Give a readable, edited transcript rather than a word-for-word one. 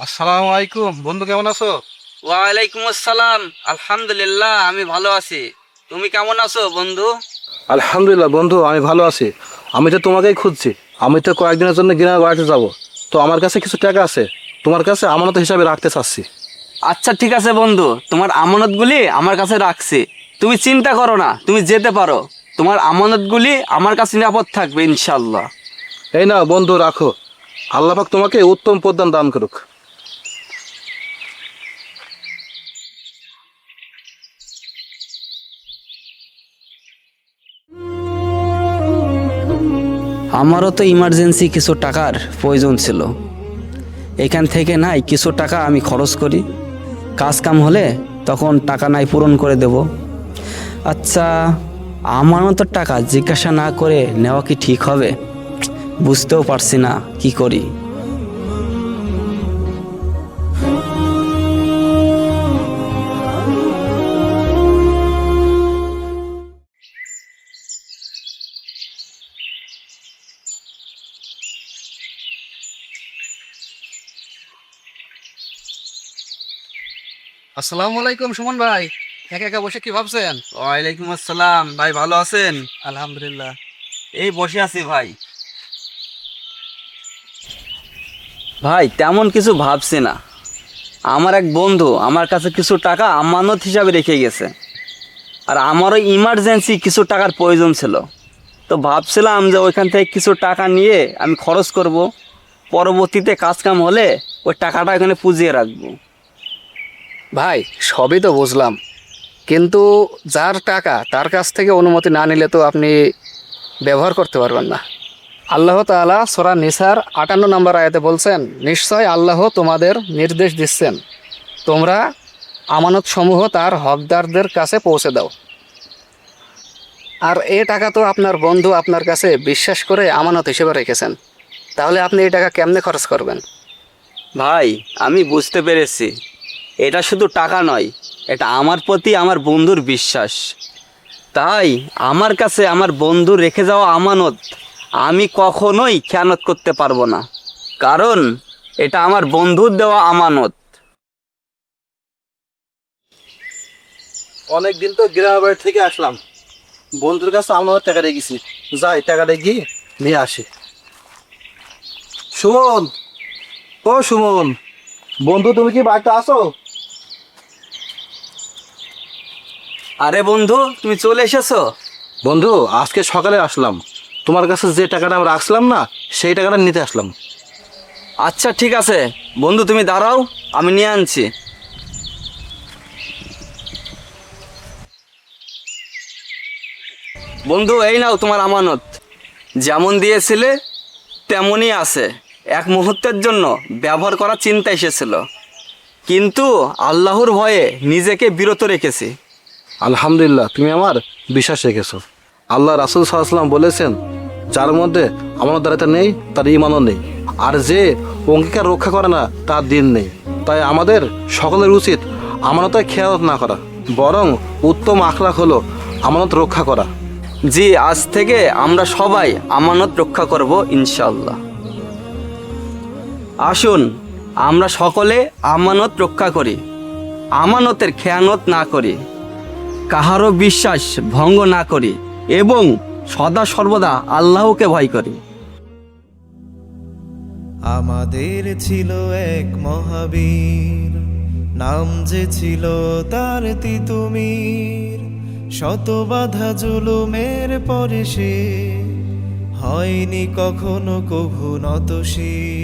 আসসালামু আলাইকুম বন্ধু, কেমন আছো? ওয়ালাইকুম আসসালাম। আলহামদুলিল্লাহ, আমি ভালো আছি। তুমি কেমন আছো বন্ধু? আলহামদুলিল্লাহ বন্ধু, আমি ভালো আছি। আমি তো তোমাকেই খুঁজছি। আমি তো কয়েকদিনের জন্য গ্রামের বাড়িতে যাব। তো আমার কাছে কিছু টাকা আছে, তোমার কাছে আমানত হিসাবে রাখতে চাচ্ছি। আচ্ছা ঠিক আছে বন্ধু, তোমার আমানতগুলি আমার কাছে রাখছি। তুমি চিন্তা করো না, তুমি যেতে পারো। তোমার আমানতগুলি আমার কাছে নিরাপদ থাকবে ইনশাল্লাহ। এই না বন্ধু, রাখো। আল্লাহ পাক তোমাকে উত্তম প্রদান দান করুক। আমারও তো ইমার্জেন্সি কিছু টাকার প্রয়োজন ছিল। এখান থেকে নাই কিছু টাকা আমি খরচ করি, কাজ কাম হলে তখন টাকা নাই পূরণ করে দেব। আচ্ছা, আমারও তো টাকা জিজ্ঞাসা না করে নেওয়া কি ঠিক হবে? বুঝতেও পারছি না কি করি। আসসালামু আলাইকুম সুমন ভাই, একা একা বসে কি ভাবছেন? ওয়ালাইকুম আসসালাম ভাই, ভালো আছেন? আলহামদুলিল্লাহ। এই বসে আছি ভাই। ভাই তেমন কিছু ভাবছি না। আমার এক বন্ধু আমার কাছে কিছু টাকা আমানত হিসাবে রেখে গেছে, আর আমারও ইমার্জেন্সি কিছু টাকার প্রয়োজন ছিল। তো ভাবছিলাম যে ওইখান থেকে কিছু টাকা নিয়ে আমি খরচ করব, পরবর্তীতে কাজ কাম হলে ওই টাকাটা এখানে পুজিয়ে রাখবো। ভাই সবই তো বুঝলাম, কিন্তু যার টাকা তার কাছ থেকে অনুমতি না নিলে তো আপনি ব্যবহার করতে পারবেন না। আল্লাহ তাআলা সূরা নিসার ৫৮ নম্বর আয়াতে বলছেন, নিশ্চয় আল্লাহ তোমাদের নির্দেশ দিচ্ছেন, তোমরা আমানত সমূহ তার হকদারদের কাছে পৌঁছে দাও। আর এ টাকা তো আপনার বন্ধু আপনার কাছে বিশ্বাস করে আমানত হিসেবে রেখেছেন, তাহলে আপনি এই টাকা কেমনে খরচ করবেন? ভাই আমি বুঝতে পেরেছি, এটা শুধু টাকা নয়, এটা আমার প্রতি আমার বন্ধুর বিশ্বাস। তাই আমার কাছে আমার বন্ধু রেখে যাওয়া আমানত আমি কখনোই খেয়ানত করতে পারবো না, কারণ এটা আমার বন্ধুর দেওয়া আমানত। অনেক দিন তো গ্রামের বাড়ি থেকে আসলাম, বন্ধুর কাছে আমার টাকা রেখেছি। যাই টাকাটা গিয়ে নিয়ে আসি। সুমন, ও সুমন, বন্ধু তুমি কি বাড়িতে আসো? আরে বন্ধু, তুমি চলে এসেছো? বন্ধু আজকে সকালে আসলাম, তোমার কাছে যে টাকাটা আমি রাখছিলাম না, সেই টাকাটা নিতে আসলাম। আচ্ছা ঠিক আছে বন্ধু, তুমি দাঁড়াও, আমি নিয়ে আনছি। বন্ধু এই নাও তোমার আমানত। যেমন দিয়েছিলে তেমনই আছে। এক মুহূর্তের জন্য ব্যবহার করার চিন্তা এসেছিল, কিন্তু আল্লাহর ভয়ে নিজেকে বিরত রেখেছি। আলহামদুলিল্লাহ, তুমি আমার বিশ্বাস রেখেছো। আল্লাহ রাসূল সাল্লাল্লাহু আলাইহি ওয়াসাল্লাম বলেছেন, যার মধ্যে আমানতদারিতা নেই তার ঈমানও নেই, আর যে অঙ্গীকার রক্ষা করে না তার দিন নেই। তাই আমাদের সকলের উচিত আমানতের খেয়ানত না করা, বরং উত্তম আখলাক হলো আমানত রক্ষা করা। জি, আজ থেকে আমরা সবাই আমানত রক্ষা করব ইনশাআল্লাহ। আসুন আমরা সকলে আমানত রক্ষা করি, আমানতের খেয়ানত না করি, কাহারও বিশ্বাস ভঙ্গ না করি এবং সদা সর্বদা আল্লাহকে ভয় করি। আমাদের ছিল এক মহাবীর, নাম যে ছিল তার তিতুমির। শত বাধা জুলুমের পরে সে হয়নি কখনো কভু নতশীল।